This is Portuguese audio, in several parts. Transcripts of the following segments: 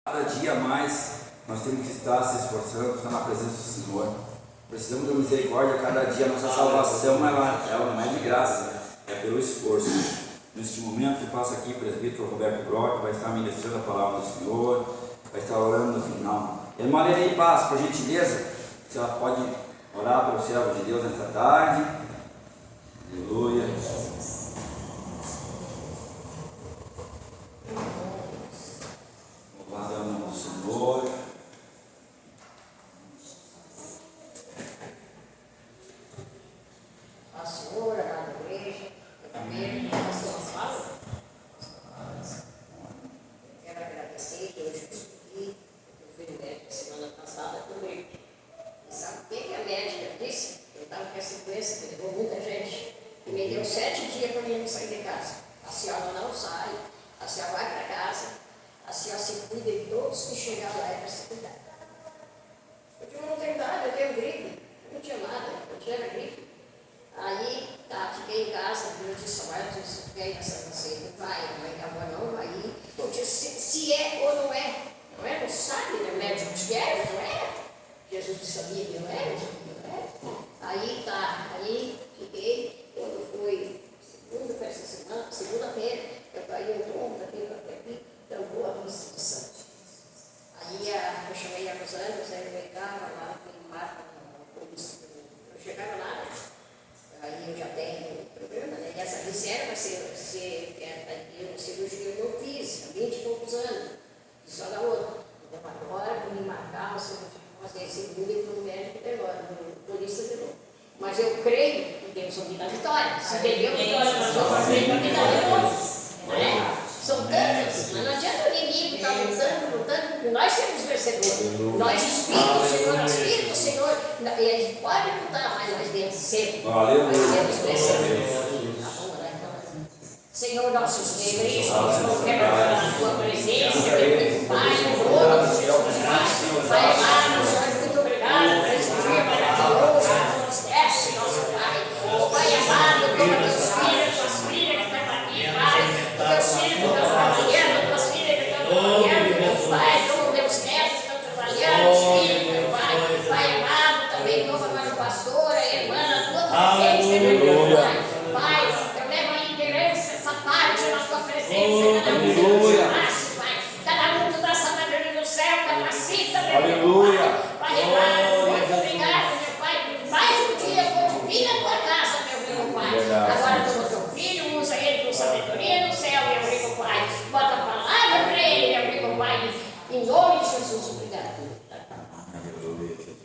Cada dia mais nós temos que estar se esforçando, estar na presença do Senhor. Precisamos da misericórdia cada dia. Nossa salvação ela não é de graça, é pelo esforço. Neste momento, passa aqui o presbítero Roberto Brock, vai estar ministrando a palavra do Senhor, vai estar orando no final. Irmã Lene Paz, por gentileza, você pode orar para o servo de Deus nesta tarde. Aleluia. Louvado é o nome do Senhor. A senhora, a igreja, eu também pastor Osvaldo. Eu quero agradecer que hoje eu escolhi, eu fui no médico semana passada também. E sabe o que a médica disse? Eu estava com essa doença que levou muita gente. E me deu 7 dias para mim não sair de casa. A senhora não sai, a senhora vai para casa, a senhora se cuida de todos que chegar lá é para se cuidar. Eu digo, não tenho nada, eu tenho gripe. Não tinha nada, eu tinha gripe. Aí, tá, fiquei em casa, eu disse, olha, eu fiquei nessa receita, vai, a mãe da avó não vai ir. Eu disse, se é ou não é. Não é, não sabe, né? Médico de guerra, não é. Jesus sabia que não era, não é. Aí, tá, aí fiquei, quando foi segunda, foi essa semana, segunda-feira, eu caí um tombo daquele aqui, tampou a vista de sangue. Aí eu chamei a Rosana, eu veio cá, lá, fui no mar, eu chegava lá, né? Aí eu já tenho problema, né? E essa reserva, uma cirurgia eu fiz, há 20 e poucos anos. Só da outra. Então agora, para me marcar, fazer segunda e no médico até agora, no polícia de novo. Mas eu creio que Deus vai me dar vitória. Se Deus me dá vitória, vai me dar vitória. São tantas, mas não adianta o inimigo estar lutando, porque nós somos vencedores. Nós, Espírito do Senhor, eles podem lutar, mas nós vencemos. Nós somos vencedores. Senhor, nossos igrejas, nós queremos a tua presença, Pai, em nome de Jesus Cristo. Pai amado, Senhor, muito obrigado por esse dia maravilhoso que nos desce, nosso Pai. Pai amado, toma teus filhos, tuas filhas que estão aqui, Pai. Teus filhos que estão trabalhando, tuas filhas que estão trabalhando, meu Pai, toma meus netos que estão trabalhando, os filhos, meu Pai. Pai amado, também toma mais o pastor, a irmã, a tua presença, meu Pai. Pai, eu levo a liderança, essa parte na tua presença, cada um do espaço, Pai. Cada um da sabedoria do céu, capacita, meu Pai. Pai amado, muito obrigado, meu Pai. Mais um dia eu vou vir na tua casa, meu Pai. Agora toma teu filho, usa ele com sabedoria no céu, meu Pai. Bota a palavra para ele, meu Pai. Em nome de Jesus, obrigado.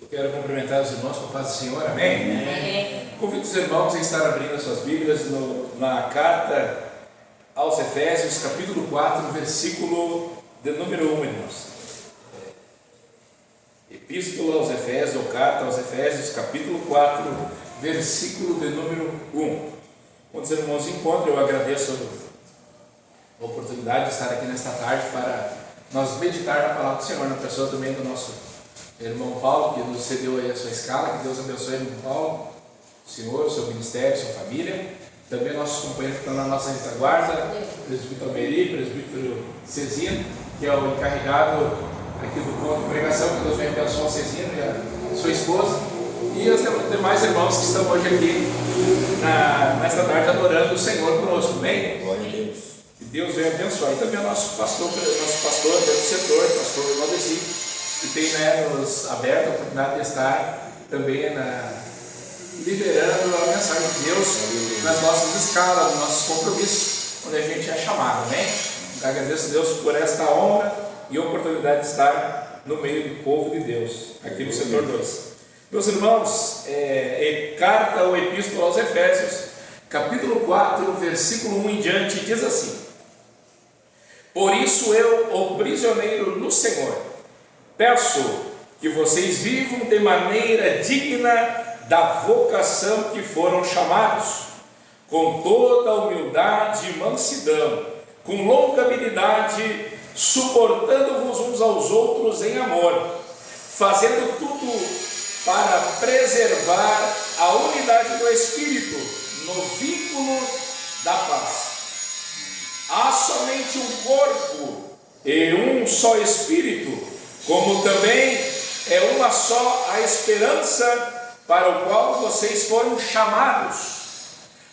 Eu quero cumprimentar os irmãos com a paz do Senhor, amém? Amém. Convido os irmãos a estar abrindo as suas Bíblias na carta aos Efésios, capítulo 4, versículo de número 1, irmãos. Epístola aos Efésios, ou carta aos Efésios, capítulo 4, versículo de número 1. Quando os irmãos encontram, eu agradeço a oportunidade de estar aqui nesta tarde para nós meditar na palavra do Senhor, na pessoa também do nosso irmão Paulo, que nos cedeu aí a sua escala. Que Deus abençoe, irmão Paulo, o senhor, o seu ministério, sua família. Também nossos companheiros que estão na nossa retaguarda, presbítero Almeri, presbítero Cezino, que é o encarregado aqui do ponto de pregação. Que Deus venha abençoar o Cezino e a sua esposa. E os demais irmãos que estão hoje aqui nesta tarde adorando o Senhor conosco, bem? Glória a Deus. Que Deus venha abençoar. E também o nosso pastor dentro do setor, o pastor Valdeci, que tem nos aberto a oportunidade de estar também liderando a mensagem de Deus nas nossas escalas, nos nossos compromissos, onde a gente é chamado, amém? Eu agradeço a Deus por esta honra e oportunidade de estar no meio do povo de Deus, aqui no setor 2. Meus irmãos, carta ou epístola aos Efésios, capítulo 4, versículo 1 em diante, diz assim: Por isso eu, o prisioneiro no Senhor, peço que vocês vivam de maneira digna da vocação que foram chamados, com toda humildade e mansidão, com longanimidade, suportando-vos uns aos outros em amor, fazendo tudo para preservar a unidade do Espírito no vínculo da paz. Há somente um corpo e um só Espírito, como também é uma só a esperança para o qual vocês foram chamados.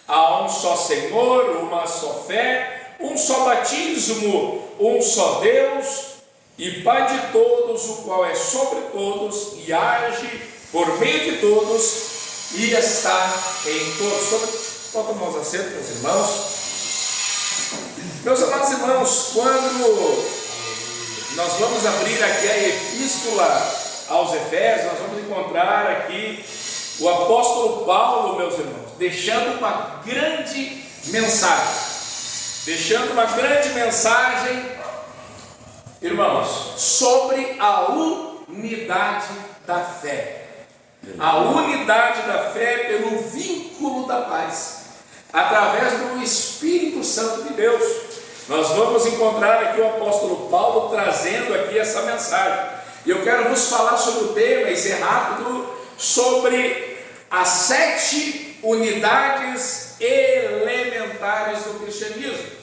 Há um só Senhor, uma só fé, um só batismo, um só Deus e Pai de todos, o qual é sobre todos e age por meio de todos e está em todos. Pode tomar os assentos, meus irmãos. Meus amados irmãos, quando nós vamos abrir aqui a epístola aos Efésios, nós vamos encontrar aqui o apóstolo Paulo, meus irmãos, deixando uma grande mensagem, irmãos, sobre a unidade da fé. A unidade da fé pelo vínculo da paz, através do Espírito Santo de Deus. Nós vamos encontrar aqui o apóstolo Paulo trazendo aqui essa mensagem. E eu quero vos falar sobre o tema, e ser rápido, sobre as 7 unidades elementares do cristianismo.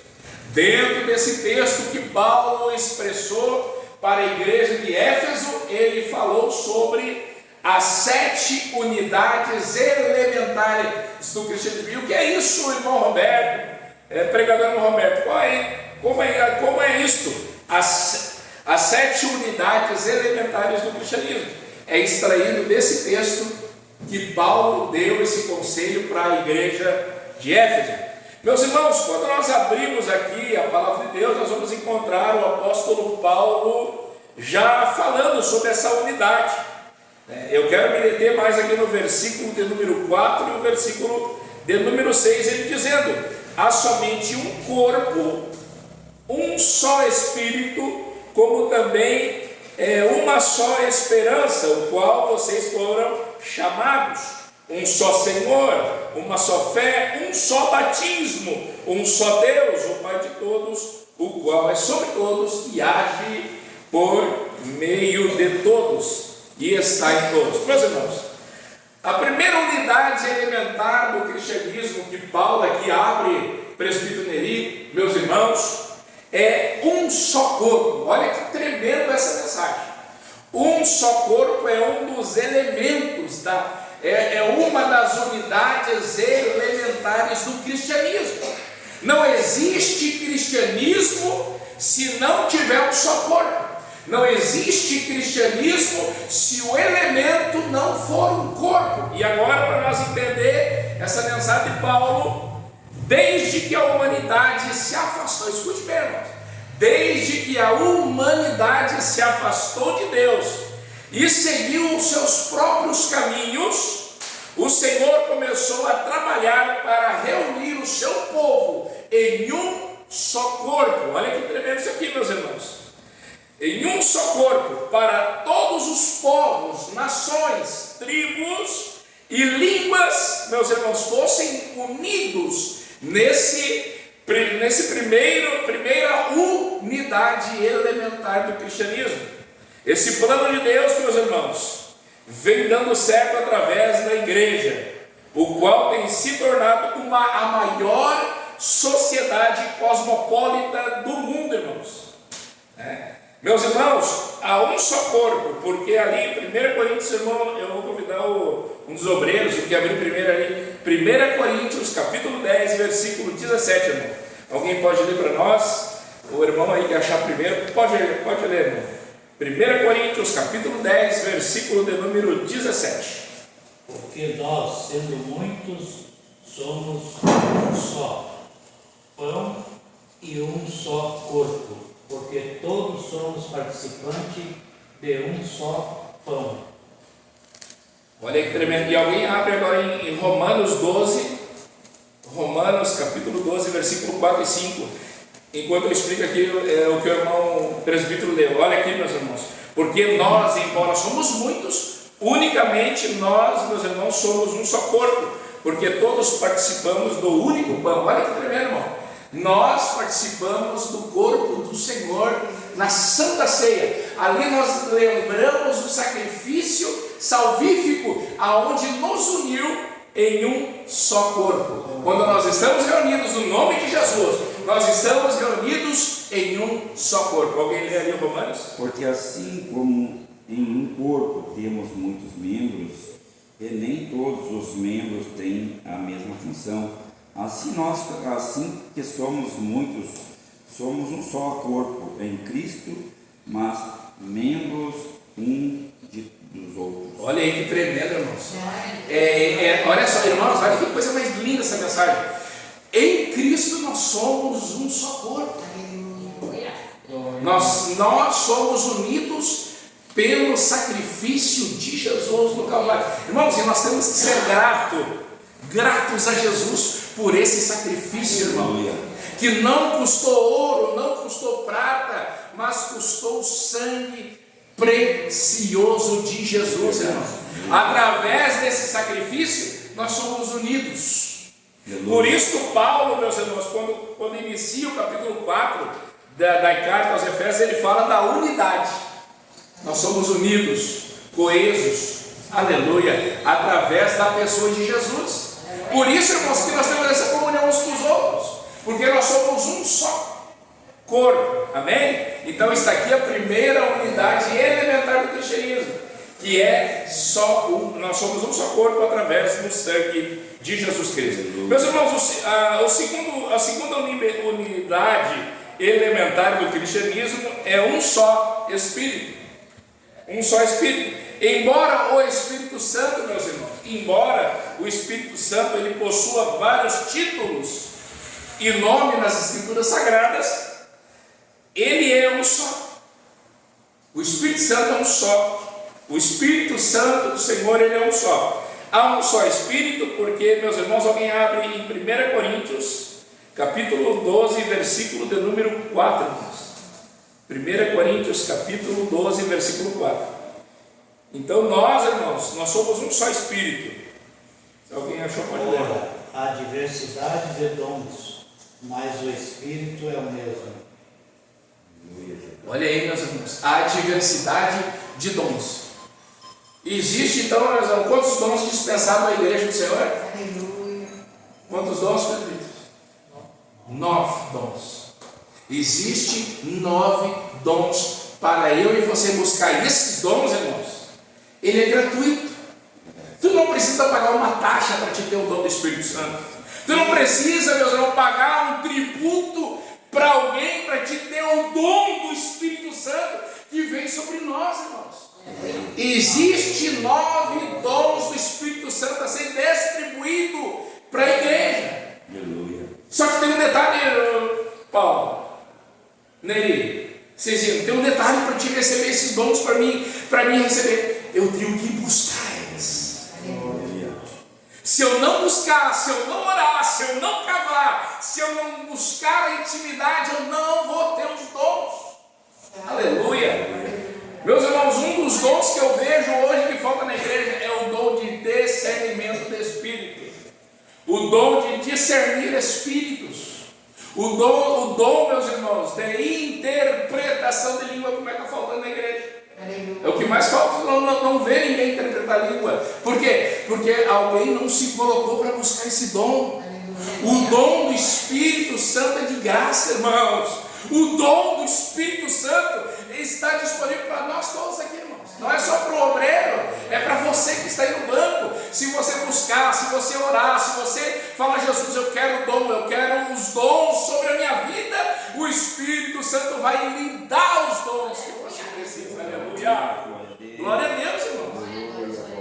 Dentro desse texto que Paulo expressou para a igreja de Éfeso, ele falou sobre as 7 unidades elementares do cristianismo. E o que é isso, irmão Roberto? Pregador irmão Roberto, como é isto? As 7 unidades elementares do cristianismo. É extraído desse texto que Paulo deu esse conselho para a igreja de Éfeso. Meus irmãos, quando nós abrimos aqui a palavra de Deus, nós vamos encontrar o apóstolo Paulo já falando sobre essa unidade. Eu quero me deter mais aqui no versículo de número 4 e o versículo de número 6, ele dizendo: há somente um corpo, um só Espírito, como também uma só esperança, o qual vocês foram chamados. Um só Senhor, uma só fé, um só batismo, um só Deus, o Pai de todos, o qual é sobre todos e age por meio de todos e está em todos. Meus irmãos, a primeira unidade elementar do cristianismo que Paulo aqui abre, presbítero Neri, meus irmãos, é um só corpo. Olha que tremendo essa mensagem. Um só corpo é um dos elementos uma das unidades elementares do cristianismo. Não existe cristianismo se não tiver um só corpo. Não existe cristianismo se o elemento não for um corpo. E agora, para nós entender essa mensagem de Paulo, desde que a humanidade se afastou, escute bem, irmãos, desde que a humanidade se afastou de Deus e seguiu os seus próprios caminhos, o Senhor começou a trabalhar para reunir o seu povo em um só corpo. Olha que tremendo isso aqui, meus irmãos. Em um só corpo, para todos os povos, nações, tribos e línguas, meus irmãos, fossem unidos nesse primeira unidade elementar do cristianismo. Esse plano de Deus, meus irmãos, vem dando certo através da igreja, o qual tem se tornado a maior sociedade cosmopolita do mundo, irmãos. Meus irmãos, há um só corpo, porque ali em 1 Coríntios, irmão, eu vou convidar um dos obreiros, o que abrir primeiro ali, 1 Coríntios, capítulo 10, versículo 17, irmão. Alguém pode ler para nós? O irmão aí que achar primeiro, pode ler, irmão. 1 Coríntios, capítulo 10, versículo de número 17. Porque nós, sendo muitos, somos um só pão e um só corpo, porque todos somos participantes de um só pão. Olha que tremendo. E alguém abre agora em Romanos 12, Romanos capítulo 12, versículo 4 e 5. Enquanto eu explico aqui o que o irmão presbítero leu. Olha aqui, meus irmãos. Porque nós, embora somos muitos, unicamente nós, meus irmãos, somos um só corpo, porque todos participamos do único pão. Olha que tremendo, irmão. Nós participamos do corpo do Senhor na Santa Ceia. Ali nós lembramos o sacrifício salvífico, aonde nos uniu em um só corpo. Quando nós estamos reunidos no nome de Jesus, nós estamos reunidos em um só corpo. Alguém lê ali Romanos? Porque assim como em um corpo temos muitos membros, e nem todos os membros têm a mesma função, assim que somos muitos, somos um só corpo em Cristo, mas membros dos outros. Olha aí que tremendo, irmãos. Olha só, irmãos, olha que coisa mais linda essa mensagem. Em Cristo nós somos um só corpo. Nós somos unidos pelo sacrifício de Jesus no Calvário. Irmãos, e nós temos que ser gratos a Jesus por esse sacrifício, irmão, que não custou ouro, não custou prata, mas custou o sangue precioso de Jesus, irmão. Através desse sacrifício nós somos unidos. Por isso Paulo, meus irmãos, quando inicia o capítulo 4 da carta aos Efésios, ele fala da unidade. Nós somos unidos, coesos, aleluia, através da pessoa de Jesus. Por isso, irmãos, que nós temos essa comunhão uns com os outros, porque nós somos um só corpo, amém? Então está aqui a primeira unidade elementar do cristianismo, que é nós somos um só corpo através do sangue de Jesus Cristo. Meus irmãos, a segunda unidade elementar do cristianismo é um só Espírito. Um só Espírito. Embora o Espírito Santo, meus irmãos, ele possua vários títulos e nome nas Escrituras Sagradas, ele é um só. O Espírito Santo é um só. O Espírito Santo do Senhor, ele é um só. Há um só Espírito, porque, meus irmãos, alguém abre em 1 Coríntios, capítulo 12, versículo de número 4, irmãos. 1 Coríntios, capítulo 12, versículo 4. Então nós, irmãos, nós somos um só Espírito. Se alguém achou, pode ler. Ora, há diversidade de dons, mas o Espírito é o mesmo. Olha aí, meus irmãos, há diversidade de dons. Existe então, meus irmãos, quantos dons dispensados na igreja do Senhor? Aleluia. Quantos dons, presbíteros? 9 dons. Existe 9 dons para eu e você buscar. E esses dons, irmãos, ele é gratuito. Tu não precisa pagar uma taxa para te ter o dom do Espírito Santo. Tu não precisa, meus irmãos, pagar um tributo para alguém para te ter o dom do Espírito Santo que vem sobre nós, irmãos. Existe 9 dons do Espírito Santo a ser distribuído para a igreja. Aleluia. Só que tem um detalhe, Paulo, Neri, Cezinho, tem um detalhe para te receber esses dons, para mim receber. Eu tenho que buscar eles. Se eu não buscar, se eu não orar, se eu não cavar, se eu não buscar a intimidade, eu não vou ter os dons. Aleluia. Meus irmãos, um dos dons que eu vejo hoje que falta na igreja é o dom de discernimento de espírito, o dom de discernir espíritos, o dom, meus irmãos, de interpretação de língua. Como é que está faltando na igreja? É o que mais falta, não vê ninguém interpretar a língua. Por quê? Porque alguém não se colocou para buscar esse dom. O dom do Espírito Santo é de graça, irmãos. O dom do Espírito Santo está disponível para nós todos aqui, irmãos. Não é só para o obreiro, é para você que está aí no banco. Se você buscar, se você orar, se você falar: Jesus, eu quero o dom, eu quero os dons sobre a minha vida, o Espírito Santo vai lhe dar os dons que você precisa. Aleluia. Glória a Deus, irmãos.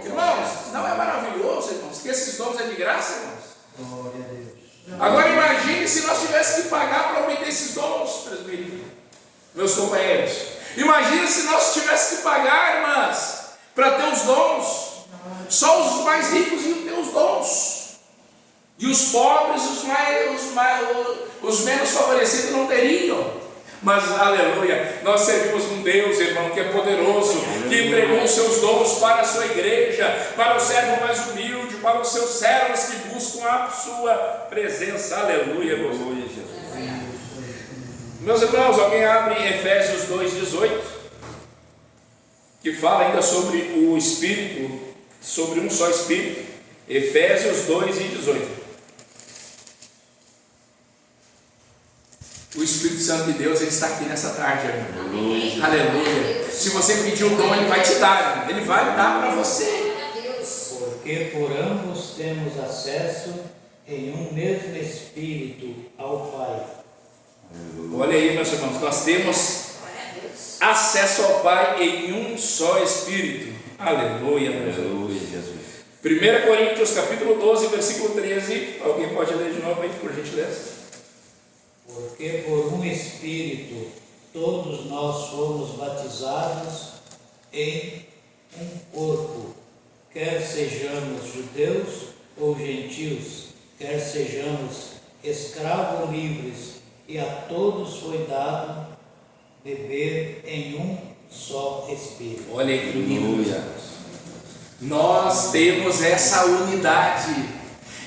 Irmãos, não é maravilhoso, irmãos, que esses dons é de graça, irmãos? Glória a Deus. Agora imagine se nós tivéssemos que pagar para obter esses dons, presbítero, meus companheiros. Imagine se nós tivéssemos que pagar, irmãs, para ter os dons. Só os mais ricos iam ter os dons, e os pobres, os menos favorecidos não teriam. Mas, aleluia, nós servimos um Deus, irmão, que é poderoso, que entregou os seus dons para a sua igreja, para o servo mais humilde, para os seus servos que buscam a sua presença. Aleluia, aleluia, Jesus. Meus irmãos, alguém abre Efésios 2,18, que fala ainda sobre o Espírito, sobre um só Espírito. Efésios 2,18. O Espírito Santo de Deus, ele está aqui nessa tarde, irmão. Aleluia. Se você pedir o dom, ele vai te dar, irmão. Ele vai dar para você. Porque por ambos temos acesso em um mesmo Espírito ao Pai. Olha aí, meus irmãos, nós temos acesso ao Pai em um só Espírito. Aleluia, meus irmãos. Aleluia, Jesus. 1 Coríntios capítulo 12, versículo 13. Alguém pode ler de novo aí, por gentileza? Porque por um Espírito todos nós fomos batizados em um corpo, quer sejamos judeus ou gentios, quer sejamos escravos ou livres, e a todos foi dado beber em um só Espírito. Olha aí que lindo. Nós temos essa unidade.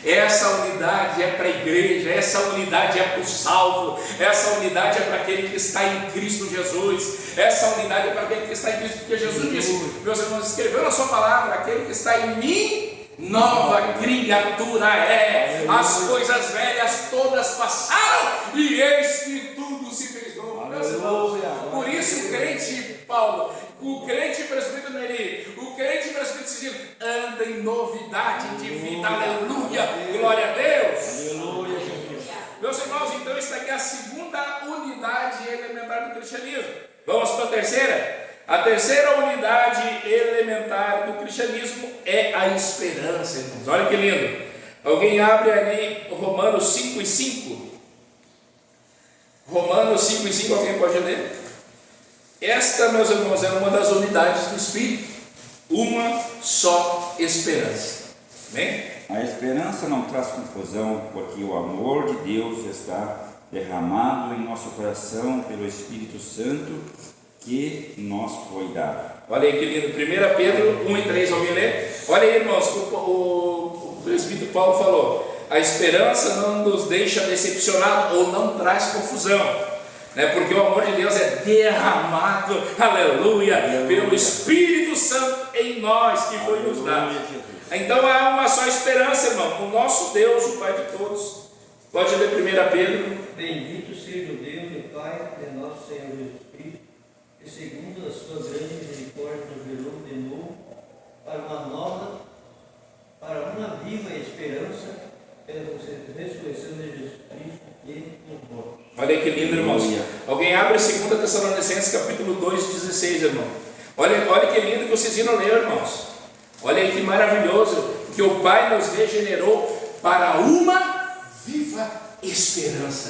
Essa unidade é para a igreja, essa unidade é para o salvo, essa unidade é para aquele que está em Cristo Jesus, essa unidade é para aquele que está em Cristo, porque Jesus disse, meus irmãos, escreveu na sua palavra, aquele que está em mim, nova criatura é, as coisas velhas todas passaram, e eis que tudo se fez novo, meus irmãos. Por isso o crente Paulo, o crente presbítero Neri, o crente presbítero Cisino, anda em novidade de vida, aleluia, glória a Deus, aleluia, Jesus. Meus irmãos, então está aqui a segunda unidade elementar do cristianismo. Vamos para a terceira? A terceira unidade elementar do cristianismo é a esperança, irmãos. Olha que lindo. Alguém abre ali Romanos 5:5. Romanos 5:5, alguém pode ler? Esta, meus irmãos, é uma das unidades do Espírito, uma só esperança. Amém? A esperança não traz confusão, porque o amor de Deus está derramado em nosso coração pelo Espírito Santo que nos foi dado. Olha aí que lindo, 1 Pedro 1:3, alguém lê? Olha aí, irmãos, o presbítero Paulo falou, a esperança não nos deixa decepcionados ou não traz confusão. Porque o amor de Deus é derramado, aleluia, pelo Espírito Santo em nós que foi nos dado. Então há uma só esperança, irmão, o nosso Deus, o Pai de todos. Pode ler 1 Pedro. Bendito seja o Deus e Pai de nosso Senhor Jesus Cristo, que segundo a sua grande misericórdia nos gerou de novo para uma viva esperança pela ressurreição de Jesus Cristo e nos mortos. Olha aí que lindo, irmãos. Alguém abre 2 Tessalonicenses capítulo 2:16, irmão. Olha que lindo que o Cisino leu, irmãos. Olha aí que maravilhoso, que o Pai nos regenerou para uma viva esperança.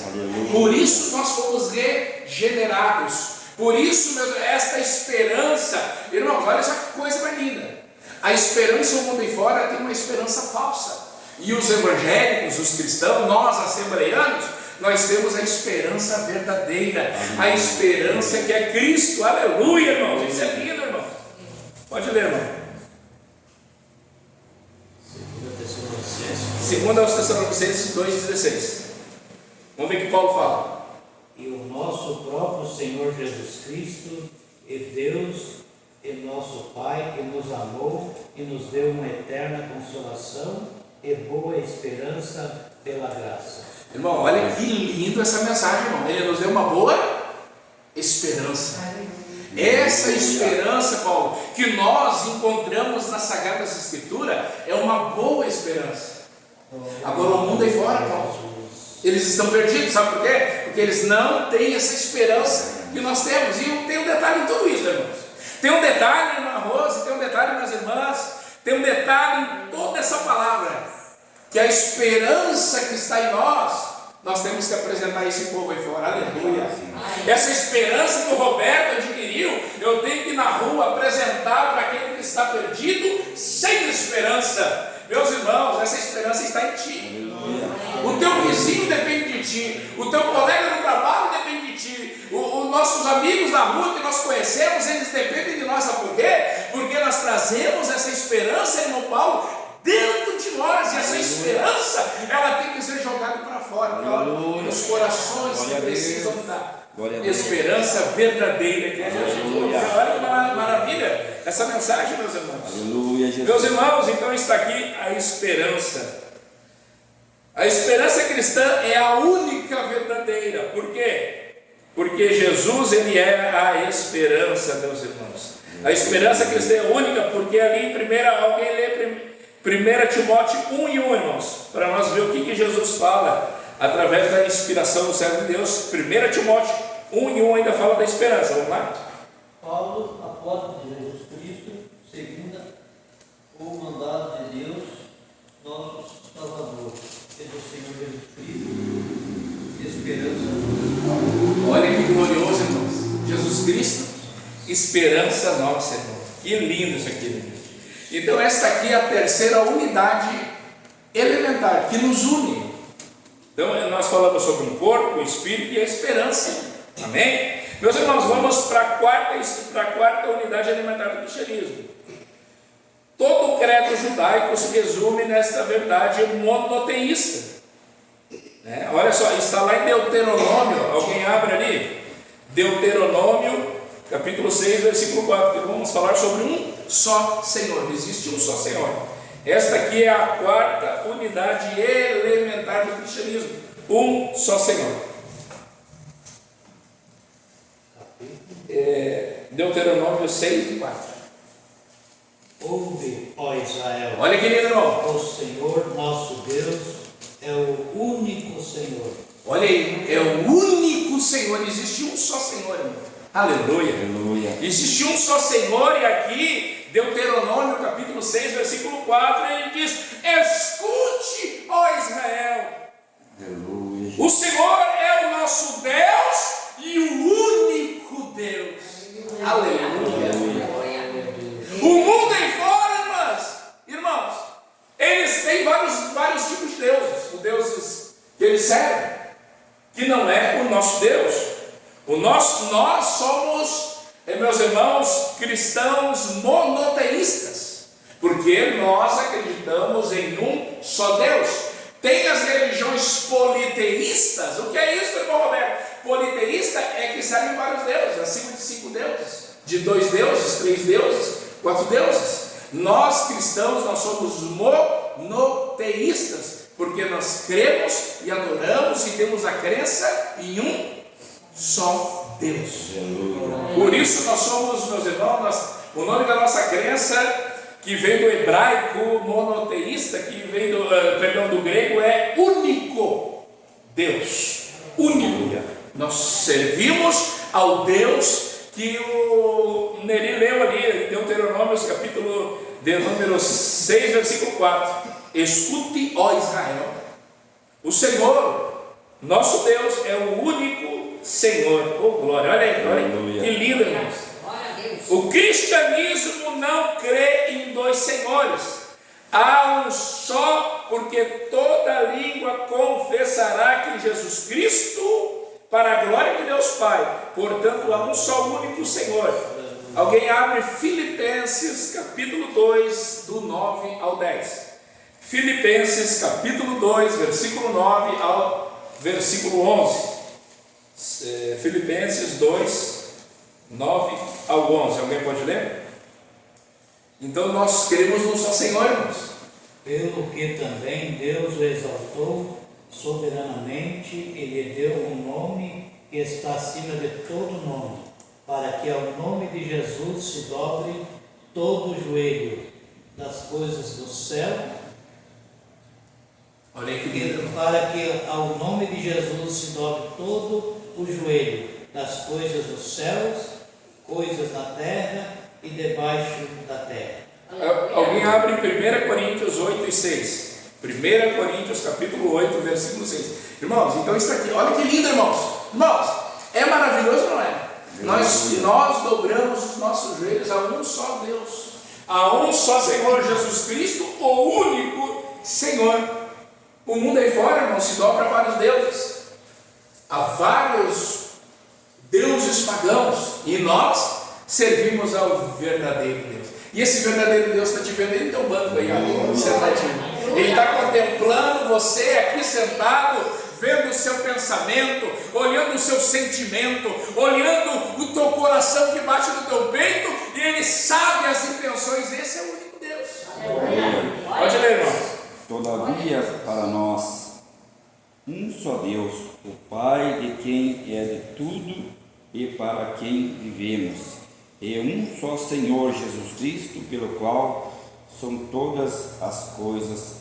Por isso nós fomos regenerados. Por isso, esta esperança, irmãos, olha só que coisa mais linda. A esperança, o mundo aí fora tem uma esperança falsa. E os evangélicos, os cristãos, nós assembleianos, nós temos a esperança verdadeira, a esperança que é Cristo, aleluia, irmãos. Isso é lindo, irmão. Pode ler, irmão. 2 Tessalonicenses 2:16. Vamos ver o que Paulo fala. E o nosso próprio Senhor Jesus Cristo, e Deus e nosso Pai, que nos amou e nos deu uma eterna consolação e boa esperança pela graça. Irmão, olha que lindo essa mensagem, irmão. Ele nos deu uma boa esperança. Essa esperança, Paulo, que nós encontramos nas Sagradas Escrituras, é uma boa esperança. Agora o mundo aí fora, Paulo, eles estão perdidos, sabe por quê? Porque eles não têm essa esperança que nós temos. E tem um detalhe em tudo isso, irmãos. Tem um detalhe, irmã Rose, tem um detalhe nas irmãs, tem um detalhe em toda essa palavra, que a esperança que está em nós temos que apresentar esse povo aí fora, aleluia. Essa esperança que o Roberto adquiriu, eu tenho que ir na rua apresentar para aquele que está perdido, sem esperança. Meus irmãos, essa esperança está em ti. O teu vizinho depende de ti, o teu colega no trabalho depende de ti, os nossos amigos na rua que nós conhecemos, eles dependem de nós, sabe por quê? Porque nós trazemos essa esperança, irmão Paulo, dentro de nós, e essa esperança, ela tem que ser jogada para fora, nos corações que precisam da esperança verdadeira que é Jesus. Olha que maravilha essa mensagem, meus irmãos. Aleluia, Jesus. Meus irmãos, então está aqui a esperança. A esperança cristã é a única verdadeira. Por quê? Porque Jesus, ele é a esperança, meus irmãos. A esperança cristã é única, porque ali em alguém lê 1 Timóteo 1:1, irmãos, para nós ver o que Jesus fala através da inspiração do servo de Deus. 1 Timóteo 1:1 ainda fala da esperança. Vamos lá? Paulo, apóstolo de Jesus Cristo, segundo o mandado de Deus, nosso Salvador, e do Senhor Jesus Cristo, esperança. Olha que glorioso, irmãos. Jesus Cristo, esperança nossa, irmão. Que lindo isso aqui, irmão. Então esta aqui é a terceira unidade elementar que nos une. Então nós falamos sobre um corpo, um espírito e a esperança. Amém? Meus irmãos, vamos para a quarta unidade elementar do cristianismo. Todo o credo judaico se resume nesta verdade monoteísta. Olha só, está lá em Deuteronômio. Alguém abre ali? Deuteronômio, capítulo 6, versículo 4. Vamos falar sobre um só Senhor. Existe um só Senhor. Esta aqui é a quarta unidade elementar do cristianismo. Um só Senhor. Deuteronômio 6 e 4. Ouve, ó Israel, Olha que lindo, irmão. o Senhor nosso Deus é o único Senhor. Olha aí, é o único Senhor. Existe um só Senhor, irmão. Aleluia. Aleluia. Existe um só Senhor, e aqui, Deuteronômio capítulo 6, versículo 4, ele diz: escute, ó Israel. Aleluia. O Senhor é o nosso Deus e o único Deus. Aleluia. O mundo em fora, irmãos, eles têm vários tipos de deuses. Os deuses que eles servem, que não é o nosso Deus. Nós somos, meus irmãos, cristãos monoteístas, porque nós acreditamos em um só Deus. Tem as religiões politeístas. O que é isso, irmão Roberto? Politeísta é que servem vários deuses, acima de 5 deuses, de 2 deuses, 3 deuses, 4 deuses. Nós cristãos, nós somos monoteístas, porque nós cremos e adoramos e temos a crença em um só Deus. Por isso nós somos, meus irmãos, o nome da nossa crença, que vem do hebraico monoteísta, que vem do grego, é único Deus. Único. Nós servimos ao Deus que o Neri leu ali, Deuteronômio, capítulo de número 6, versículo 4. Escute, ó Israel, o Senhor, nosso Deus, é o único Senhor. Oh, glória, olha aí, que lindo, irmãos. O cristianismo não crê em 2 senhores. Há um só, porque toda língua confessará que Jesus Cristo, para a glória de Deus Pai. Portanto, há um só único Senhor. Alguém abre Filipenses capítulo 2, do 9 ao 10. Filipenses capítulo 2, versículo 9 ao versículo 11. Filipenses 2, 9 ao 11. Alguém pode ler? Então nós cremos num só Senhor, irmãos. Pelo que também Deus o exaltou soberanamente e lhe deu um nome que está acima de todo nome, para que ao nome de Jesus se dobre todo o joelho das coisas do céu. Olha que lindo. Para que ao nome de Jesus se dobre todo o joelho das coisas dos céus, coisas na terra e debaixo da terra. Alguém abre 1 Coríntios 8 e 6. 1 Coríntios capítulo 8, versículo 6. Irmãos, então isso aqui, olha que lindo, irmãos. Irmãos, é maravilhoso, não é? Nós dobramos os nossos joelhos a um só Deus, a um só Senhor Jesus Cristo, o único Senhor. O mundo aí fora, irmãos, se dobra a vários deuses, a vários deuses pagãos, e nós servimos ao verdadeiro Deus. E esse verdadeiro Deus está te vendo aí no teu banco aí, sentadinho. Ele está contemplando você aqui sentado, vendo o seu pensamento, olhando o seu sentimento, olhando o teu coração que bate no teu peito, e Ele sabe as intenções. Esse é o único Deus. Pode ler, irmão. Todavia, para nós, um só Deus, o Pai de quem é de tudo e para quem vivemos, e um só Senhor Jesus Cristo, pelo qual são todas as coisas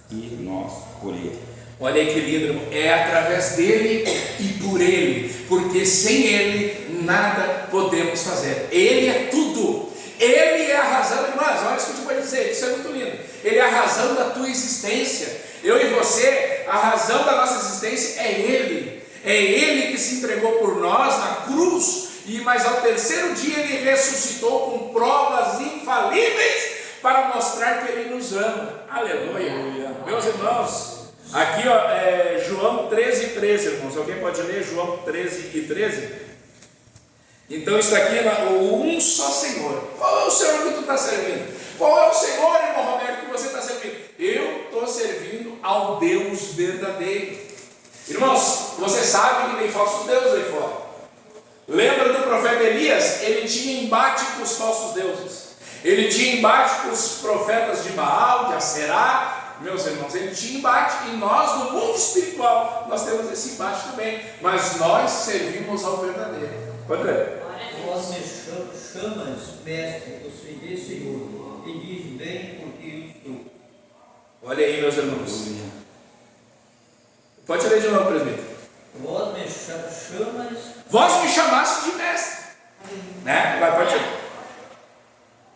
e nós por Ele. Olha aí que lindo, irmão. É através dele e por ele, porque sem ele nada podemos fazer. Ele é tudo. Ele é a razão, irmãs, olha isso que eu te vou dizer, isso é muito lindo. Ele é a razão da tua existência. Eu e você, a razão da nossa existência é Ele. É Ele que se entregou por nós na cruz, mas ao terceiro dia Ele ressuscitou com provas infalíveis para mostrar que Ele nos ama. Aleluia. Meus irmãos, aqui João 13:13, irmãos. Alguém pode ler João 13:13? Então está aqui o um só Senhor. Qual é o Senhor que tu está servindo? Qual é o Senhor, irmão Roberto, que você está servindo? Eu estou servindo ao Deus verdadeiro. Irmãos, você sabe que tem falsos deuses aí fora. Lembra do profeta Elias? Ele tinha embate com os falsos deuses. Ele tinha embate com os profetas de Baal, de Aserá. Meus irmãos, ele tinha embate. E nós, no mundo espiritual, nós temos esse embate também. Mas nós servimos ao verdadeiro. Pode ler. Vós me chamas, mestre, você diz, Senhor, e diz bem porque eu estou. Olha aí, meus irmãos. Pode ler de novo, presbítero. Vós me chamas. Vós me chamaste de mestre. Né?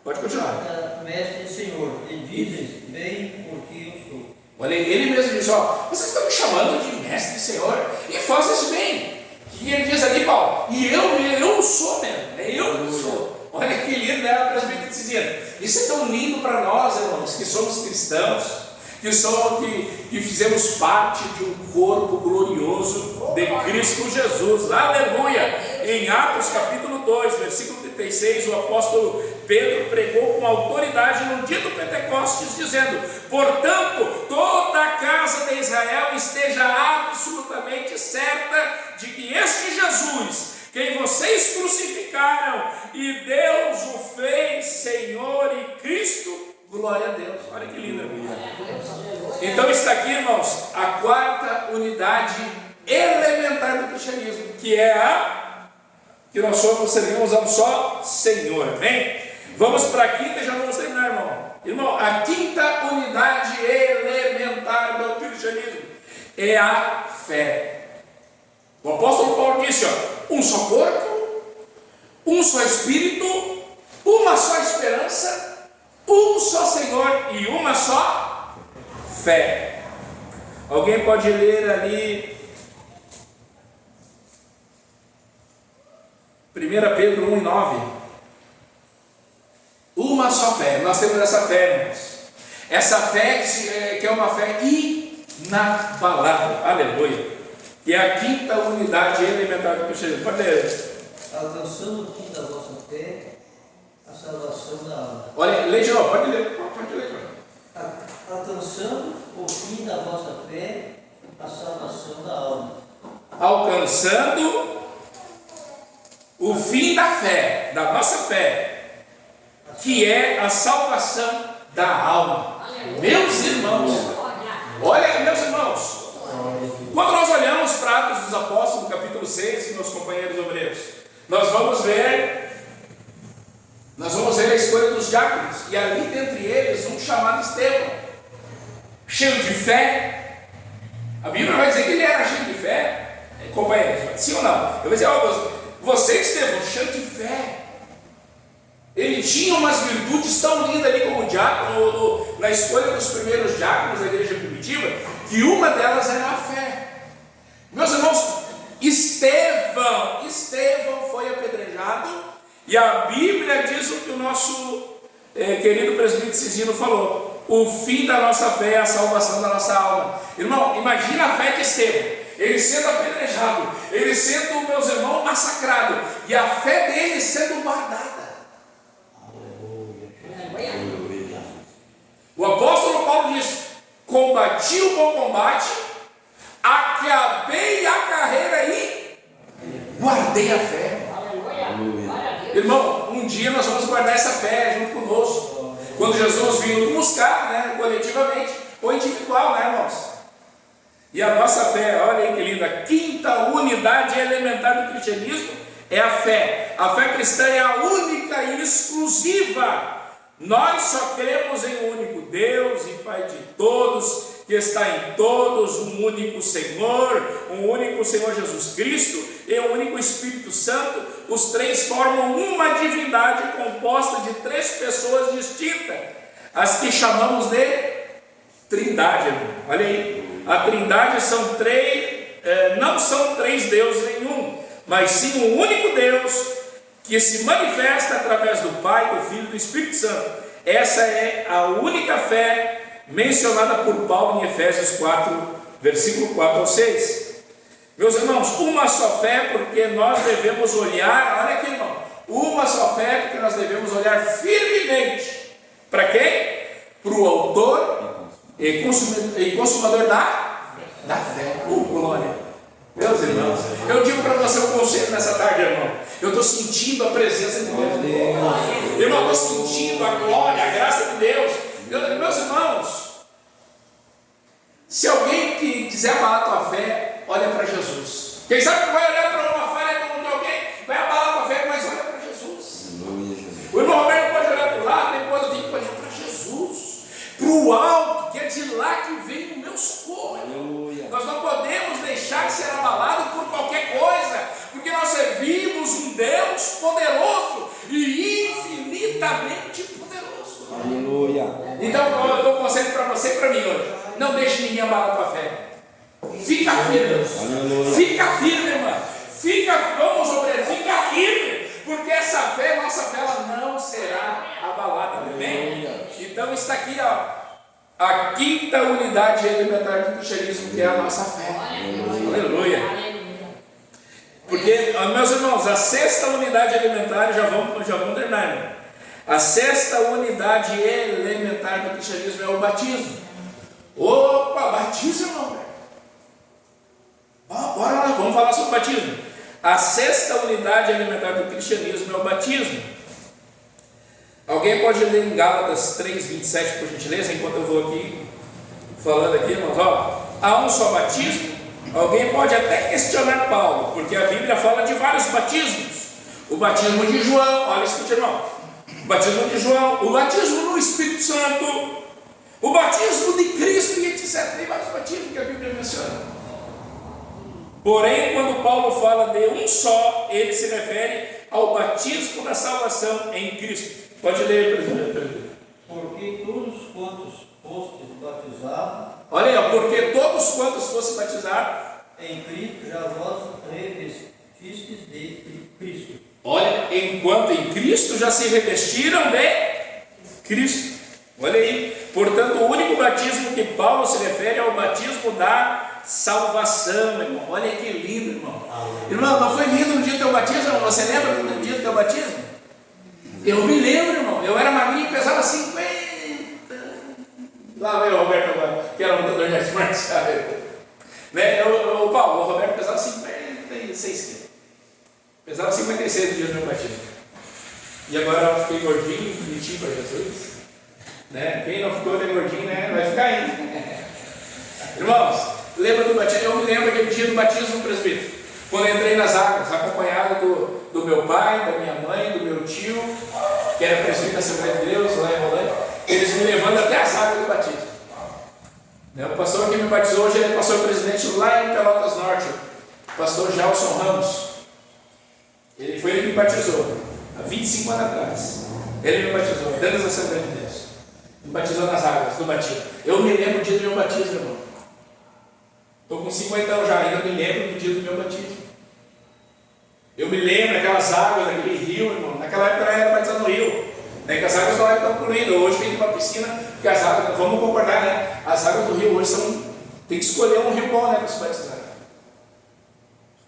Pode continuar. Mestre e Senhor, e dizes bem porque eu sou. Olha aí, ele mesmo diz: ó, vocês estão me chamando de mestre e Senhor, e fazes bem. E ele diz ali, Paulo, e eu sou mesmo, eu sou. Olha que lindo, né? O presbítero dizendo. Isso é tão lindo para nós, irmãos, que somos cristãos, que fizemos parte de um corpo glorioso de Cristo Jesus. Aleluia! Em Atos capítulo 2, versículo 36, o apóstolo Pedro pregou com autoridade no dia do Pentecostes, dizendo: portanto, toda a casa de Israel esteja absolutamente certa de que este Jesus, quem vocês crucificaram, e Deus o fez Senhor e Cristo. Glória a Deus. Olha que lindo, irmão. Então está aqui, irmãos, a quarta unidade elementar do cristianismo, que é a que nós servimos a um só Senhor. Amém? Vamos para a quinta e já vamos terminar, irmão. Irmão, a quinta unidade elementar do cristianismo é a fé. O apóstolo Paulo disse: ó, um só corpo, um só Espírito, uma só esperança, um só Senhor e uma só fé. Alguém pode ler ali 1 Pedro 1:9. Uma só fé. Nós temos essa fé, irmãos. Essa fé que é uma fé inabalável. Aleluia. E é a quinta unidade elementar do cristianismo. Pode ler. Alcançando o fim da vossa fé, a salvação da alma. Olha, lê de novo. Pode ler. Pode ler. Alcançando o fim da vossa fé, a salvação da alma. Alcançando o fim da fé, da nossa fé, que é a salvação da alma. Meus irmãos, olha, meus irmãos, quando nós olhamos para Atos dos Apóstolos, no capítulo 6, meus companheiros obreiros, nós vamos ver a escolha dos diáconos, e ali dentre eles um chamado Estevão, cheio de fé. A Bíblia vai dizer que ele era cheio de fé, companheiros, sim ou não? Eu vou dizer: ó, você, Estevão, cheio de fé. Ele tinha umas virtudes tão lindas ali como diácono, na escolha dos primeiros diáconos da igreja primitiva, que uma delas era a fé. Meus irmãos, Estevão foi apedrejado, e a Bíblia diz o que o nosso querido presbítero Cisino falou: o fim da nossa fé é a salvação da nossa alma. Irmão, imagina a fé de Estevão, ele sendo apedrejado, ele sendo, meus irmãos, massacrado, e a fé dele sendo guardada. O apóstolo Paulo diz: combati o bom combate, acabei a carreira e guardei a fé. Irmão, um dia nós vamos guardar essa fé junto conosco, quando Jesus vir nos buscar, né, coletivamente ou individual, né, irmãos? E a nossa fé, olha aí que linda, a quinta unidade elementar do cristianismo é a fé. A fé cristã é a única e exclusiva. Nós só cremos em um único Deus e Pai de todos, que está em todos, um único Senhor Jesus Cristo e um único Espírito Santo. Os três formam uma divindade composta de três pessoas distintas, as que chamamos de Trindade, irmão. Olha aí, a Trindade são não são três deuses em um, mas sim um único Deus que se manifesta através do Pai, do Filho e do Espírito Santo. Essa é a única fé mencionada por Paulo em Efésios 4, versículo 4 ao 6. Meus irmãos, uma só fé, porque nós devemos olhar, olha aqui, irmão, uma só fé, porque nós devemos olhar firmemente para quem? Para o autor e consumador da fé. Glória. Meus irmãos, eu digo para você um conselho nessa tarde, irmão. Eu estou sentindo a presença de Deus. Irmão, estou sentindo a glória, a graça de Deus. Meus irmãos, se alguém que quiser abalar a tua fé, olha para Jesus. Quem sabe que vai olhar para uma falha como de alguém, vai abalar a tua fé, mas olha para Jesus. O irmão Roberto pode olhar para o lado, depois eu tenho que olhar para Jesus, para o alto, que é de lá que vem o meu socorro. Aleluia. Nós não podemos deixar de ser abalado por qualquer coisa, porque nós servimos um Deus poderoso e infinitamente poderoso. Aleluia. Então eu dou um conselho para você e para mim hoje: não deixe ninguém abalar a tua fé. Fica firme. Aleluia. Fica firme, irmã. Vamos obreiros, fica firme, porque essa fé, nossa fé, ela não será abalada. Amém? Então está aqui, ó, a quinta unidade elementar do cristianismo, que é a nossa fé. Aleluia. Porque, meus irmãos, a sexta unidade elementar, já vamos terminar, irmão. A sexta unidade elementar do cristianismo é o batismo. Opa, batismo, irmão. Bora lá, vamos falar sobre o batismo. A sexta unidade elementar do cristianismo é o batismo. Alguém pode ler em Gálatas 3:27, por gentileza, enquanto eu vou aqui falando aqui, irmãos. Há um só batismo. Alguém pode até questionar Paulo, porque a Bíblia fala de vários batismos. O batismo de João, olha, escute, irmão. O batismo de João, o batismo no Espírito Santo, o batismo de Cristo e etc. Tem vários batismos que a Bíblia menciona. Porém, quando Paulo fala de um só, ele se refere ao batismo da salvação em Cristo. Pode ler, presidente. Porque todos quantos fostes batizados, olha aí, porque todos quantos fossem batizados em Cristo, já vós revestistes de Cristo. Olha, enquanto em Cristo já se revestiram de Cristo. Olha aí, portanto, o único batismo que Paulo se refere é o batismo da salvação, irmão. Olha que lindo, irmão. Irmão, não foi lindo no dia do teu batismo, irmão? Você lembra do dia do teu batismo? Eu me lembro, irmão. Eu era magrinho e pesava 50. Lá veio o Roberto agora, que era lutador de artes marciais. Né? O Paulo, o Roberto pesava 56 quilos. Pesava 56 no dia do meu batismo. E agora eu fiquei gordinho, bonitinho para Jesus. Né? Quem não ficou de gordinho, né? Vai ficar ainda. Irmãos, lembra do batismo? Eu me lembro aquele dia do batismo no presbítero. Quando eu entrei nas águas, acompanhado do meu pai, da minha mãe, do meu tio, que era presbítero da Assembleia de Deus, lá em Rolândia, eles me levando até as águas do batismo. O pastor que me batizou hoje, ele é pastor presidente lá em Pelotas Norte, o pastor Gelson Ramos. Foi ele que me batizou, há 25 anos atrás. Ele me batizou, dentro da Assembleia de Deus. Me batizou nas águas do batismo. Eu me lembro do dia do meu batismo, irmão. Estou com 50 anos já, ainda me lembro do dia do meu batismo. Eu me lembro daquelas águas, daquele rio, irmão. Naquela época eu era batizado no rio. Né? Que as águas não eram tão poluídas. Hoje tem que ir para a piscina, porque as águas, vamos concordar, né? As águas do rio hoje tem que escolher um rio bom, né, para se batizar.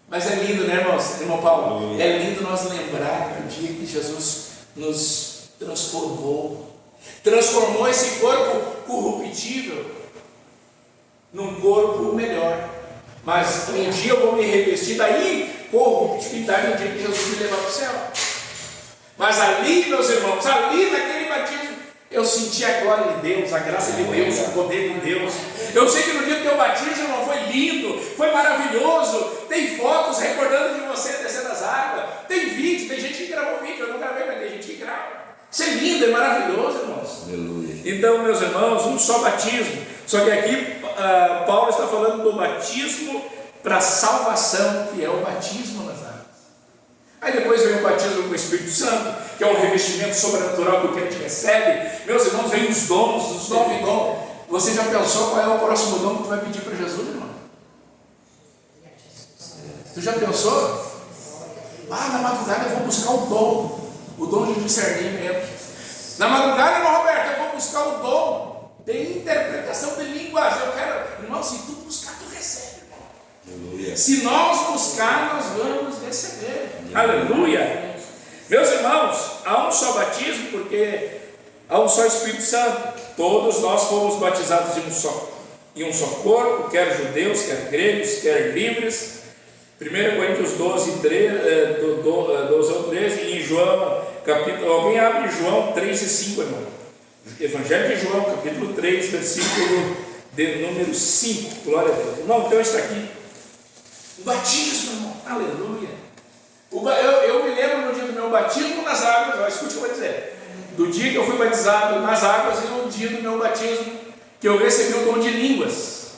Mas é lindo, né, irmãos? Irmão Paulo, é lindo nós lembrar do dia que Jesus nos transformou. Transformou esse corpo corruptível num corpo melhor. Mas um dia eu vou me revestir da incorruptibilidade no dia que Jesus me levar para o céu. Mas ali, meus irmãos, ali naquele batismo, eu senti a glória de Deus, a graça de Deus, o poder de Deus. Eu sei que no dia do teu batismo, irmão, foi lindo, foi maravilhoso. Tem fotos recordando de você descendo as águas. Tem vídeo, tem gente que gravou vídeo, eu não gravei, mas tem gente que grava. Isso é lindo, é maravilhoso, irmãos. Aleluia. Então, meus irmãos, um só batismo. Só que aqui Paulo está falando do batismo para salvação, que é o batismo nas águas. Aí depois vem o batismo com o Espírito Santo, que é o revestimento sobrenatural que o crente recebe. Meus irmãos, vem os dons, os 9 dons. Você já pensou qual é o próximo dom que tu vai pedir para Jesus, irmão? Tu já pensou? Na madrugada eu vou buscar o dom de discernimento. Na madrugada, irmão Roberto, eu vou buscar o dom de interpretação de línguas. Eu quero, irmão, se tu buscar, tu recebe, irmão. Aleluia. Se nós buscar, nós vamos receber. Aleluia. Meus irmãos, há um só batismo, porque há um só Espírito Santo. Todos nós fomos batizados em um só corpo, quer judeus, quer gregos, quer livres. 1 Coríntios 12 ou 13, e em João, capítulo, alguém abre João 3 e 5, irmão. Evangelho de João, capítulo 3, versículo de número 5, glória a Deus. Não, então está aqui. O batismo, irmão, aleluia. Eu me lembro no dia do meu batismo nas águas, escute o que eu vou dizer. Do dia que eu fui batizado nas águas e no dia do meu batismo, que eu recebi o dom de línguas.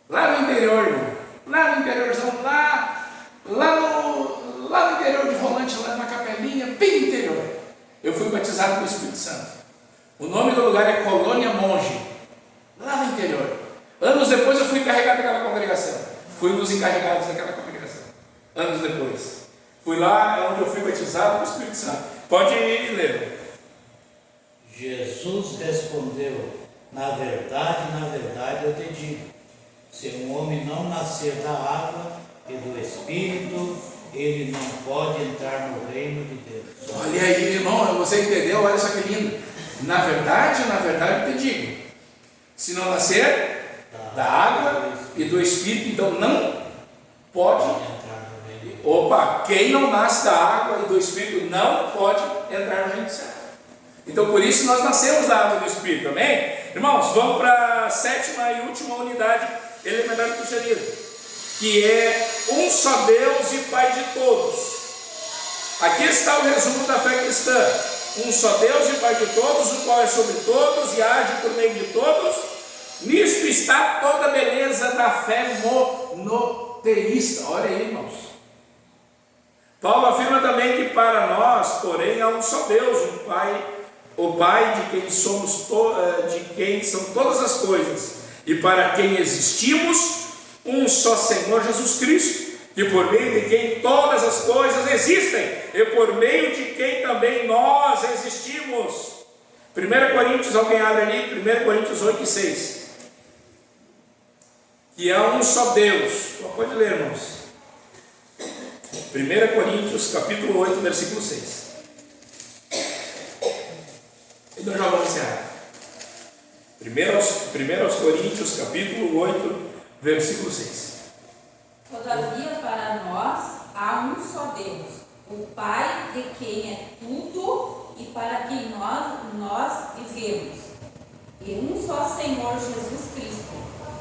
Lá no interior, irmão. Lá no interiorzão, lá no interior de Rolante, lá na capelinha, bem no interior, eu fui batizado com o Espírito Santo. O nome do lugar é Colônia Monge, lá no interior. Anos depois eu fui encarregado daquela congregação. Fui um dos encarregados daquela congregação. Anos depois. Fui lá onde eu fui batizado com o Espírito Santo. Pode ir ler. Jesus respondeu: na verdade, eu te digo, se um homem não nascer da água e do Espírito, ele não pode entrar no reino de Deus. Olha aí, irmão, você entendeu? Olha só que lindo. Na verdade, eu te digo, se não nascer da água e do Espírito, então não pode entrar no reino de Deus. Opa, quem não nasce da água e do Espírito não pode entrar no reino do céu. Então por isso nós nascemos da água e do Espírito, amém? Irmãos, vamos para a 7ª e última unidade elementar do cristianismo, que é um só Deus e Pai de todos. Aqui está o resumo da fé cristã: um só Deus e Pai de todos, o qual é sobre todos e age por meio de todos. Nisto está toda a beleza da fé monoteísta. Olha aí, irmãos. Paulo afirma também que para nós, porém, há um só Deus, o Pai de quem são todas as coisas, e para quem existimos, um só Senhor Jesus Cristo, que por meio de quem todas as coisas existem, e por meio de quem também nós existimos. 1 Coríntios, alguém abre ali, 1 Coríntios 8 e 6. Que há um só Deus. Pode ler, irmãos. 1 Coríntios, capítulo 8, versículo 6. E nós já vamos encerrar. 1 Coríntios, capítulo 8, versículo 6. Todavia, para nós há um só Deus, o Pai de quem é tudo e para quem nós vivemos, e um só Senhor Jesus Cristo,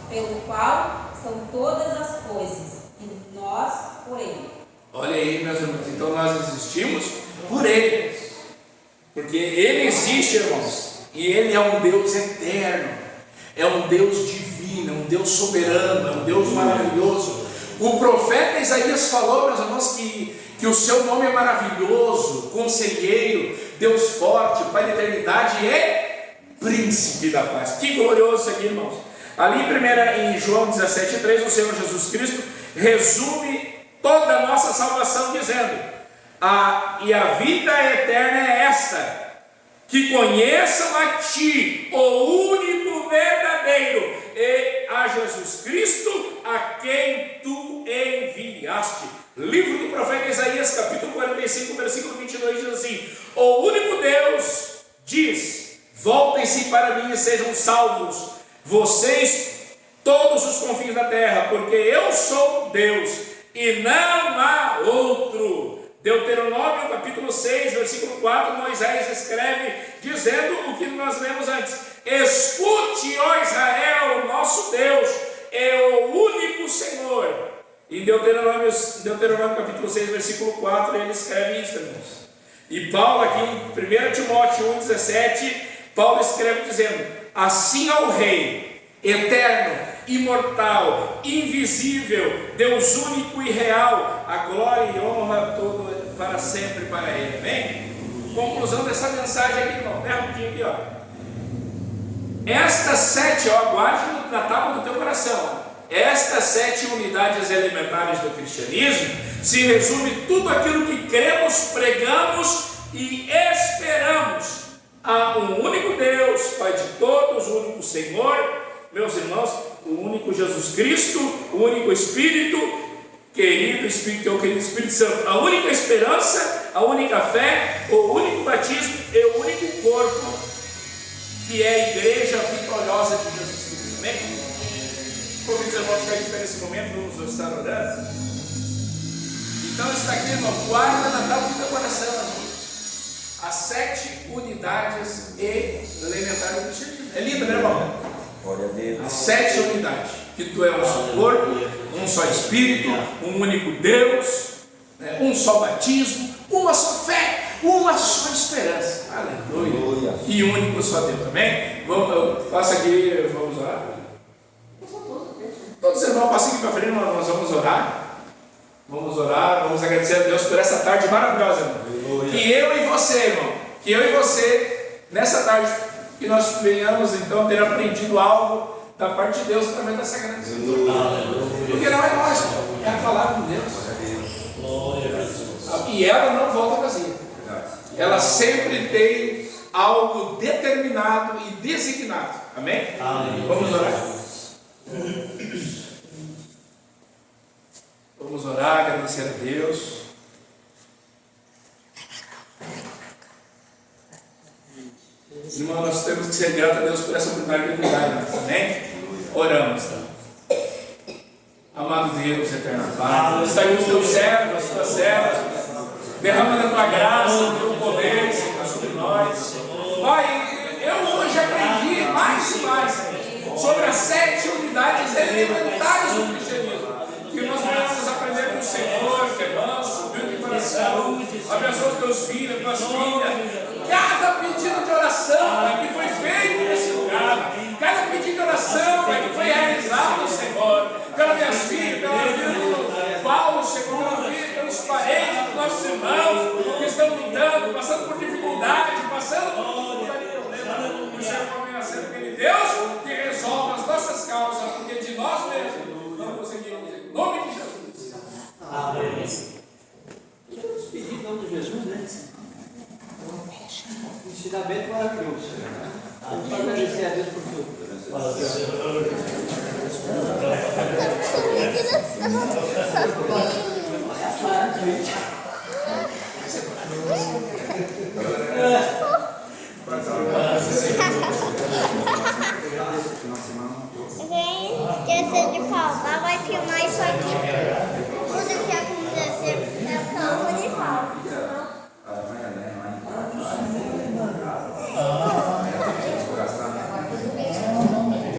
pelo qual são todas as coisas, e nós por Ele. Olha aí, meus irmãos, então nós existimos por Ele, porque Ele existe, irmãos, e Ele é um Deus eterno, é um Deus divino, é um Deus soberano, é um Deus maravilhoso. O profeta Isaías falou, meus irmãos, que o seu nome é maravilhoso, conselheiro, Deus forte, Pai da eternidade e príncipe da paz. Que glorioso isso aqui, irmãos. Ali em João 17,3, o Senhor Jesus Cristo resume toda a nossa salvação dizendo: e a vida eterna é esta, que conheçam a Ti, o único verdadeiro, e a Jesus Cristo, a quem Tu enviaste. Livro do profeta Isaías, capítulo 45, versículo 22, diz assim: o único Deus diz: voltem-se para mim e sejam salvos, vocês, todos os confins da terra, porque eu sou Deus e não há outro. Deuteronômio capítulo 6, versículo 4, Moisés escreve dizendo o que nós capítulo 6, versículo 4, ele escreve isso, irmãos. E Paulo aqui em 1 Timóteo 1,17, Paulo escreve dizendo: assim ao Rei, eterno, imortal, invisível, Deus único e real, a glória e honra todo para sempre para Ele. Amém? Conclusão dessa mensagem aqui, irmão, bem rapidinho aqui, ó. Estas 7, ó, guarde na tábua do teu coração. Estas 7 unidades elementares do cristianismo se resume tudo aquilo que cremos, pregamos e esperamos. Há um único Deus, Pai de todos, o único Senhor, meus irmãos, o único Jesus Cristo, o único Espírito, querido Espírito Santo, a única esperança, a única fé, o único batismo e o único corpo, que é a igreja vitoriosa de Jesus Cristo. Amém? Convido os irmãos para ficar nesse momento, vamos estar orando. Então está aqui, irmão, guarda na tábua do teu coração as 7 unidades elementares do cristianismo. É lindo, né, irmão? Glória a Deus. As 7 unidades, que tu é um só corpo, um só Espírito, um único Deus, né, um só batismo, uma só fé, uma só esperança. Aleluia. E único só Deus. Amém? Vamos, passa aqui, vamos orar. Todos os irmãos, passem aqui para frente, nós vamos orar. Vamos orar, vamos agradecer a Deus por essa tarde maravilhosa, irmão. Que eu e você, irmão, que eu e você, nessa tarde, que nós venhamos então ter aprendido algo da parte de Deus através da Sagrada Escritura. Porque não é nós, é a palavra de Deus. E ela não volta vazia. Ela sempre tem algo determinado e designado. Amém? Vamos orar. Vamos orar, agradecer a Deus. Irmão, nós temos que ser gratos a Deus por essa oportunidade de cuidar. Amém? Oramos. Amado Deus, eterno Pai, está aí os teus servos, as tuas servas, derrama da tua graça, do teu poder, Senhor, sobre nós. Pai, eu hoje aprendi mais e mais sobre as 7 unidades elementares do cristianismo. Que nós podemos aprender com o Senhor, que é manso, humilde de coração, abençoa os teus filhos, as tuas filhas. Cada pedido de oração, Pai, que foi feito nesse lugar, cada pedido de oração, Pai, que foi realizado, Senhor, pelas minhas filhas, pela vida do Paulo, Senhor, pela vida, pelos parentes, dos nossos irmãos que estão lutando, passando por dificuldade, passando por dificuldade e problema. O Senhor pode vir sendo aquele Deus que resolve as nossas causas, porque de nós mesmos não conseguimos. Em nome de Jesus. Amém. E vamos pedir em nome de Jesus, né? Ensinamento maravilhoso. Vamos agradecer a Deus por tudo. Quem esqueceu de falar vai filmar isso aqui.